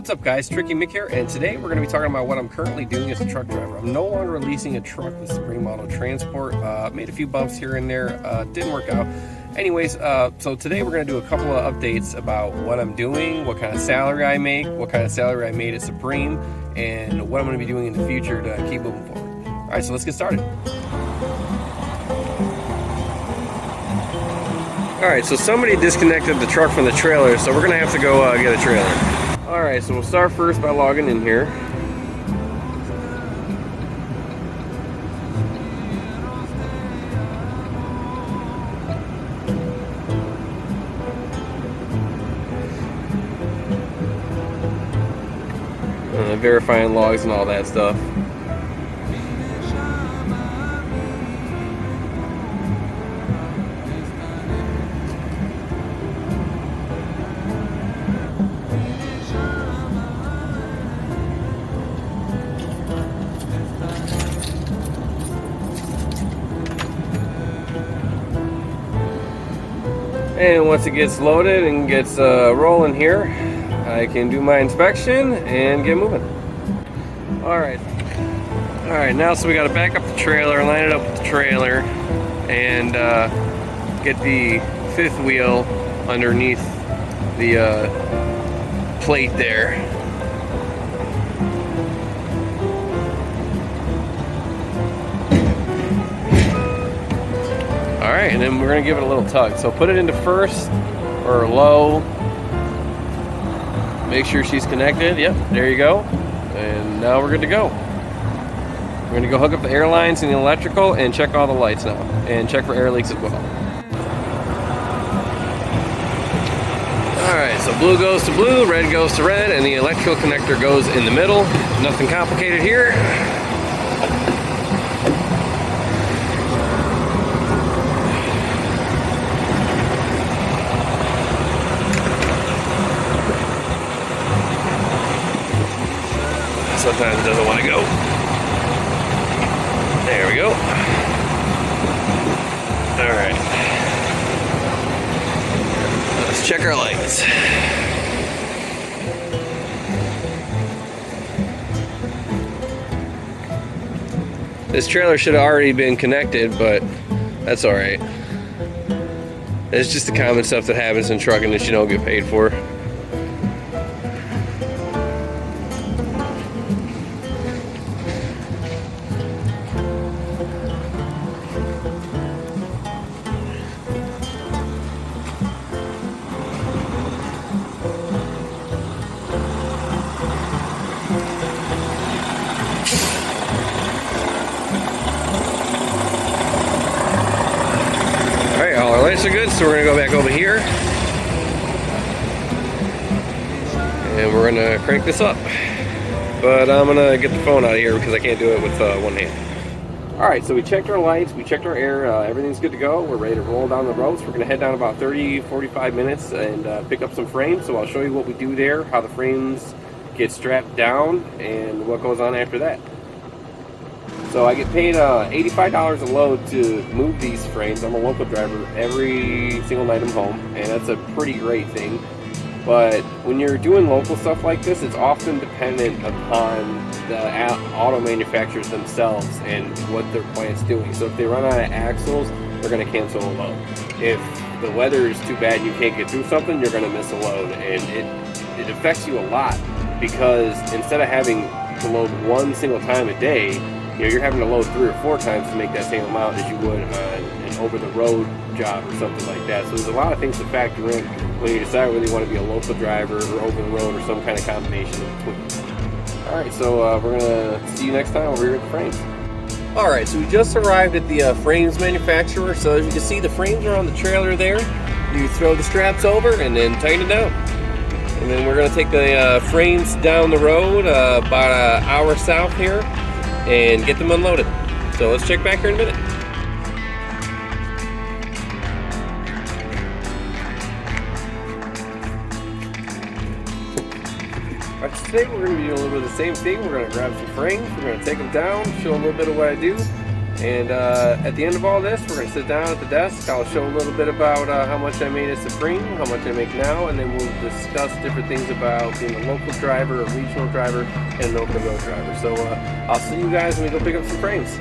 What's up guys, Truckin Mick here, and today we're going to be talking about what I'm currently doing as a truck driver. I'm no longer leasing a truck with Supreme Auto Transport. Made a few bumps here and there, didn't work out. Anyways, so today we're going to do a couple of updates about what I'm doing, what kind of salary I make, what kind of salary I made at Supreme, and what I'm going to be doing in the future to keep moving forward. Alright, so let's get started. Alright, so somebody disconnected the truck from the trailer, so we're going to have to go get a trailer. Alright, so we'll start first by logging in here. Verifying logs and all that stuff. And once it gets loaded and gets rolling here, I can do my inspection and get moving. Alright, now so we got to back up the trailer, line it up with the trailer, and get the fifth wheel underneath the plate there. Alright, and then we're going to give it a little tug. So put it into first or low. Make sure she's connected. Yep, there you go. And now we're good to go. We're going to go hook up the air lines and the electrical and check all the lights now. And check for air leaks as well. Alright, so blue goes to blue, red goes to red, and the electrical connector goes in the middle. Nothing complicated here. Sometimes it doesn't want to go. There we go. Alright. Let's check our lights. This trailer should have already been connected, but that's alright. It's just the common stuff that happens in trucking that you don't get paid for. Lights are good, so we're gonna go back over here and we're gonna crank this up. But I'm gonna get the phone out of here because I can't do it with one hand. Alright, so we checked our lights, we checked our air, everything's good to go. We're ready to roll down the road. So we're gonna head down about 30-45 minutes and pick up some frames. So I'll show you what we do there, how the frames get strapped down, and what goes on after that. So I get paid $85 a load to move these frames. I'm a local driver every single night I'm home, and that's a pretty great thing. But when you're doing local stuff like this, it's often dependent upon the auto manufacturers themselves and what their plant's doing. So if they run out of axles, they're going to cancel a load. If the weather is too bad and you can't get through something, you're going to miss a load. And it affects you a lot, because instead of having to load one single time a day, you're having to load 3 or 4 times to make that same amount as you would on an over-the-road job or something like that. So there's a lot of things to factor in when you decide whether you want to be a local driver or over-the-road or some kind of combination of between. Alright, so we're going to see you next time over here at the frames. Alright, so we just arrived at the frames manufacturer. So as you can see, the frames are on the trailer there. You throw the straps over and then tighten it down. And then we're going to take the frames down the road about an hour south here and get them unloaded. So let's check back here in a minute. Alright, so today we're going to be doing a little bit of the same thing. We're going to grab some frames, we're going to take them down, show a little bit of what I do, And at the end of all this, we're going to sit down at the desk. I'll show a little bit about how much I made at Supreme, how much I make now, and then we'll discuss different things about being a local driver, a regional driver, and an over-the-road driver. So I'll see you guys when we go pick up some frames.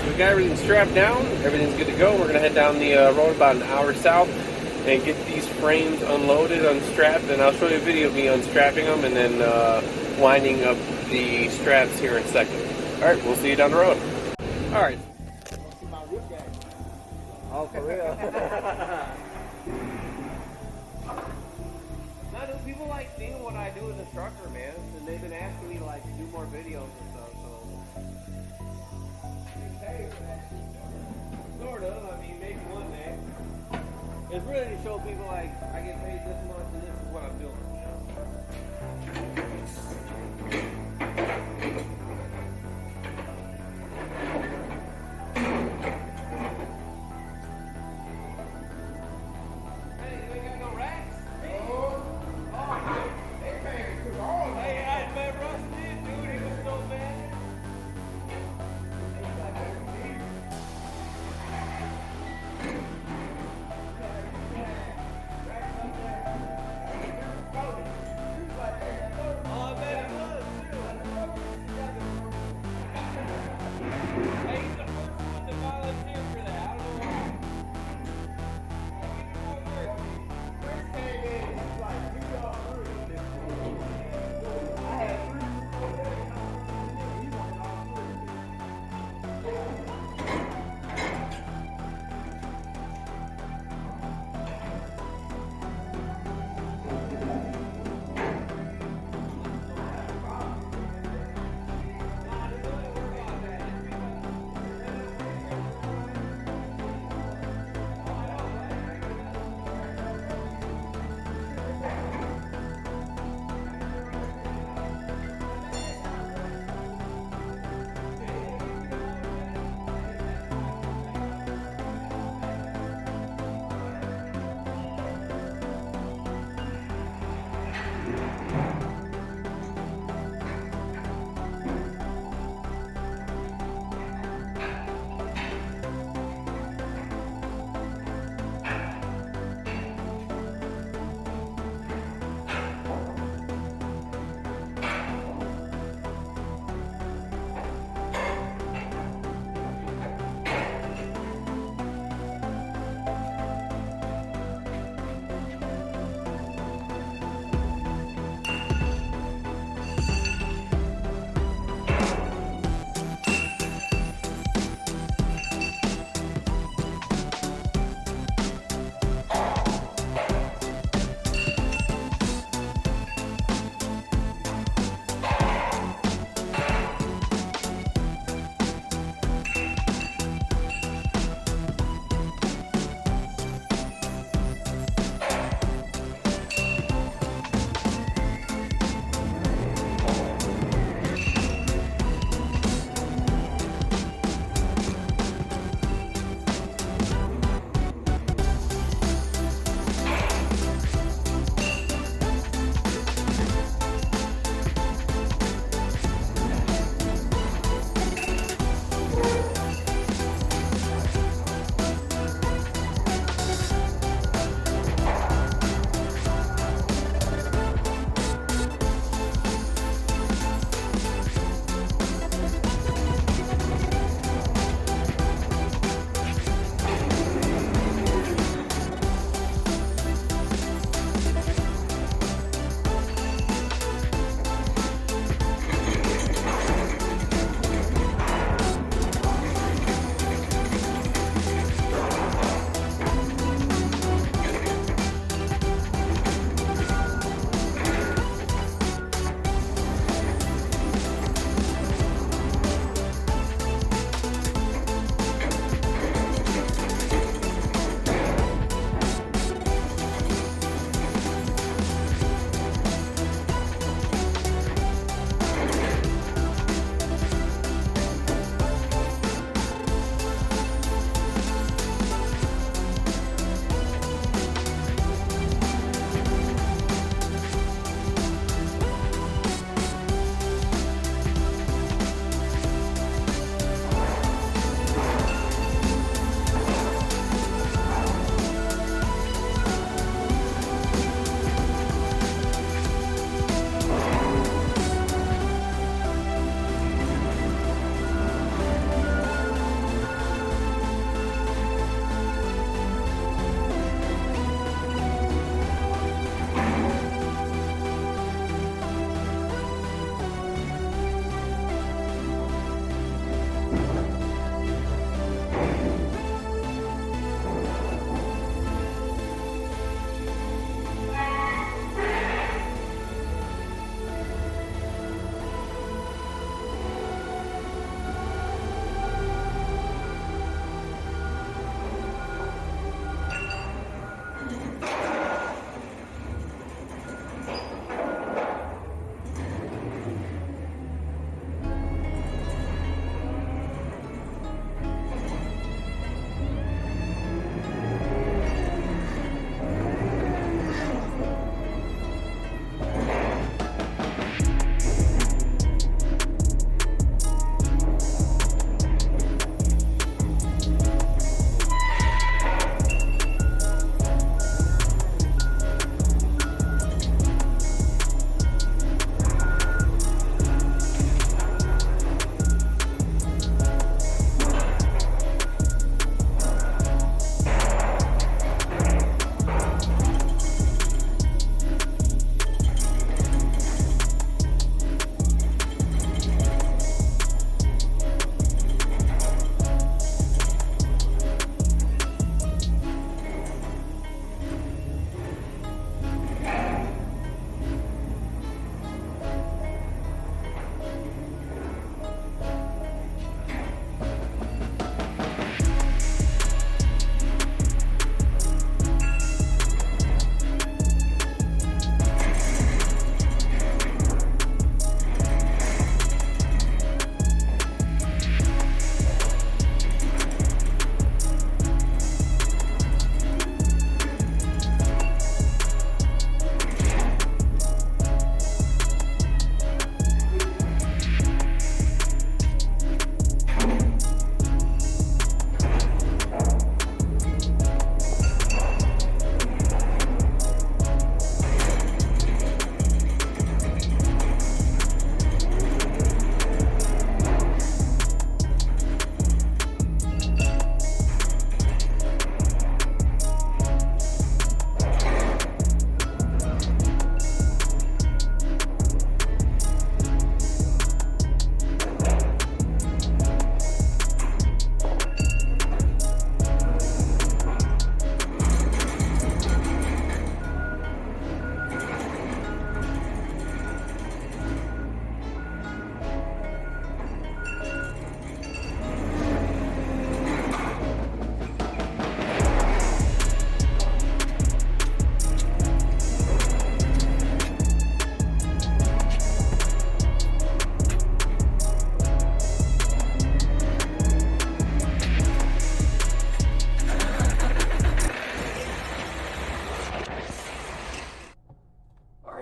we got everything strapped down. Everything's good to go. We're gonna head down the road about an hour south and get these frames unloaded, unstrapped, and I'll show you a video of me unstrapping them and then winding up the straps here in a second. All right, we'll see you down the road. All right. Oh, for real? Now, do people like seeing what I do as a trucker, man? And they've been asking me like to do more videos and stuff, so. Sort of, I mean, maybe one day. It's really to show people like I get paid this much and this is what I'm doing.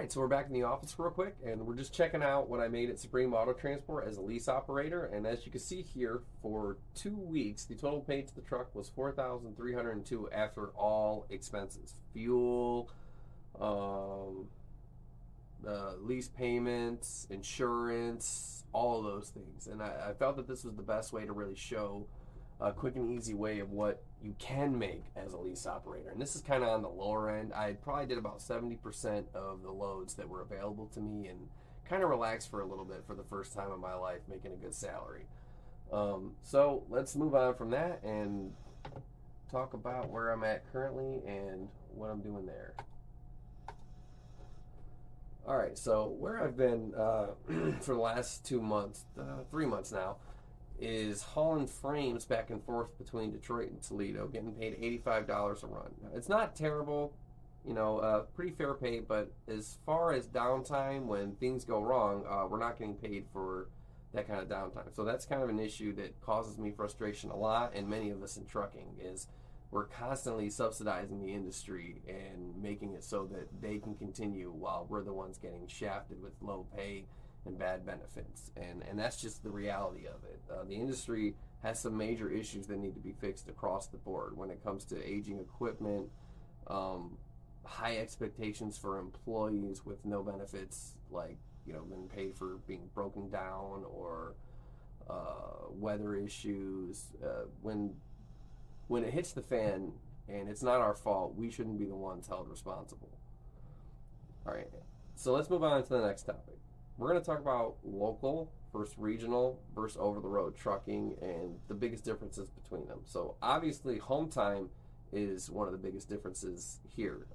right, so we're back in the office real quick, and we're just checking out what I made at Supreme Auto Transport as a lease operator. And as you can see here, for 2 weeks, the total paid to the truck was $4,302 after all expenses, fuel, lease payments, insurance, all of those things. And I felt that this was the best way to really show a quick and easy way of what you can make as a lease operator. And this is kind of on the lower end. I probably did about 70% of the loads that were available to me and kind of relaxed for a little bit for the first time in my life, making a good salary. So let's move on from that and talk about where I'm at currently and what I'm doing there. All right, so where I've been for the last 2 months, 3 months now, is hauling frames back and forth between Detroit and Toledo, getting paid $85 a run. It's not terrible, pretty fair pay, but as far as downtime, when things go wrong, we're not getting paid for that kind of downtime. So that's kind of an issue that causes me frustration a lot, and many of us in trucking, is we're constantly subsidizing the industry and making it so that they can continue while we're the ones getting shafted with low pay and bad benefits, and that's just the reality of it. The industry has some major issues that need to be fixed across the board when it comes to aging equipment, high expectations for employees with no benefits, like being paid for being broken down, or weather issues. When it hits the fan and it's not our fault, we shouldn't be the ones held responsible. All right, so let's move on to the next topic. We're going to talk about local versus regional versus over-the-road trucking and the biggest differences between them. So obviously, home time is one of the biggest differences here.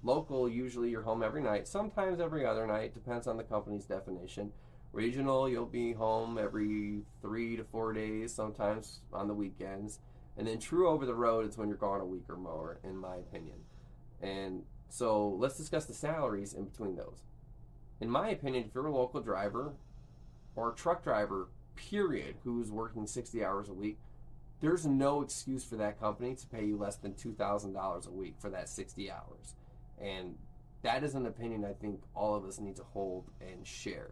Local, usually you're home every night, sometimes every other night, depends on the company's definition. Regional, you'll be home every 3 to 4 days, sometimes on the weekends. And then true over-the-road, it's when you're gone a week or more, in my opinion. And so let's discuss the salaries in between those. In my opinion, if you're a local driver or a truck driver, period, who's working 60 hours a week, there's no excuse for that company to pay you less than $2,000 a week for that 60 hours. And that is an opinion I think all of us need to hold and share.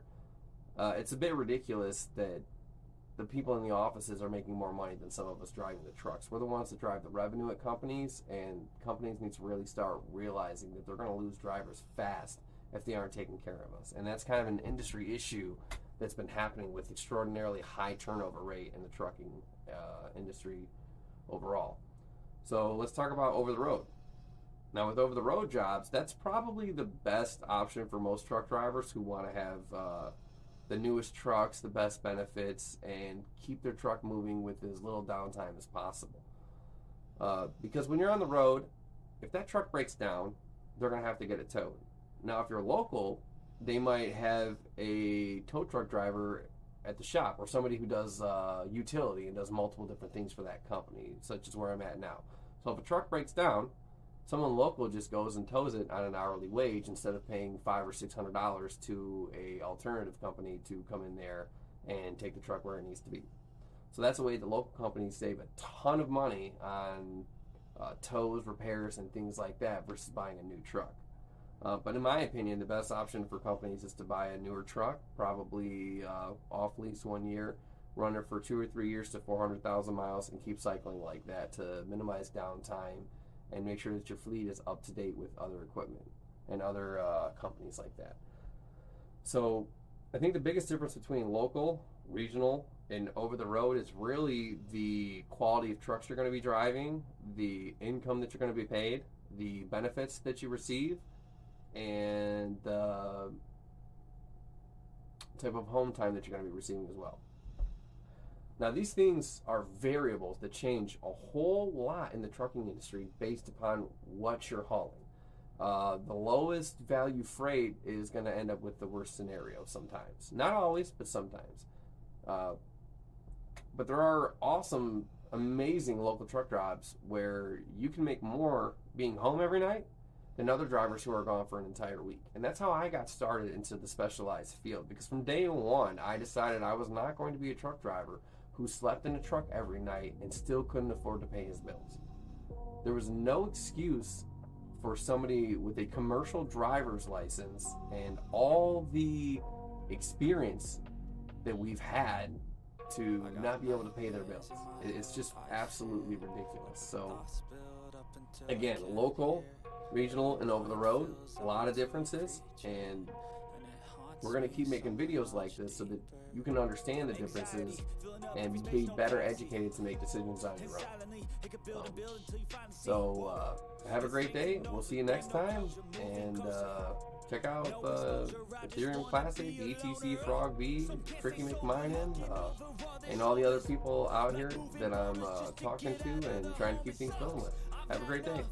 It's a bit ridiculous that the people in the offices are making more money than some of us driving the trucks. We're the ones that drive the revenue at companies, and companies need to really start realizing that they're going to lose drivers fast if they aren't taking care of us. And that's kind of an industry issue that's been happening with extraordinarily high turnover rate in the trucking industry overall. So let's talk about over-the-road. Now, with over-the-road jobs, that's probably the best option for most truck drivers who want to have the newest trucks, the best benefits, and keep their truck moving with as little downtime as possible. Because when you're on the road, if that truck breaks down, they're going to have to get it towed. Now, if you're local, they might have a tow truck driver at the shop, or somebody who does utility and does multiple different things for that company, such as where I'm at now. So if a truck breaks down, someone local just goes and tows it on an hourly wage instead of paying $500 or $600 to a alternative company to come in there and take the truck where it needs to be. So that's a way that local companies save a ton of money on tows, repairs, and things like that versus buying a new truck. But in my opinion, the best option for companies is to buy a newer truck, probably off lease 1 year, run it for 2 or 3 years to 400,000 miles, and keep cycling like that to minimize downtime and make sure that your fleet is up to date with other equipment and other companies like that. So I think the biggest difference between local, regional, and over-the-road is really the quality of trucks you're going to be driving, the income that you're going to be paid, the benefits that you receive, and the type of home time that you're going to be receiving as well. Now, these things are variables that change a whole lot in the trucking industry based upon what you're hauling. The lowest value freight is going to end up with the worst scenario sometimes. Not always, but sometimes. But there are awesome, amazing local truck jobs where you can make more being home every night than other drivers who are gone for an entire week. And that's how I got started into the specialized field, because from day one, I decided I was not going to be a truck driver who slept in a truck every night and still couldn't afford to pay his bills. There was no excuse for somebody with a commercial driver's license and all the experience that we've had to not be able to pay their bills. It's just absolutely ridiculous. So again, local, regional, and over the road, a lot of differences, and we're going to keep making videos like this so that you can understand the differences and be better educated to make decisions on your own. So have a great day. We'll see you next time, and check out Ethereum Classic, ETC Frog B, Tricky Mick Mining, and all the other people out here that I'm talking to and trying to keep things going with. Have a great day.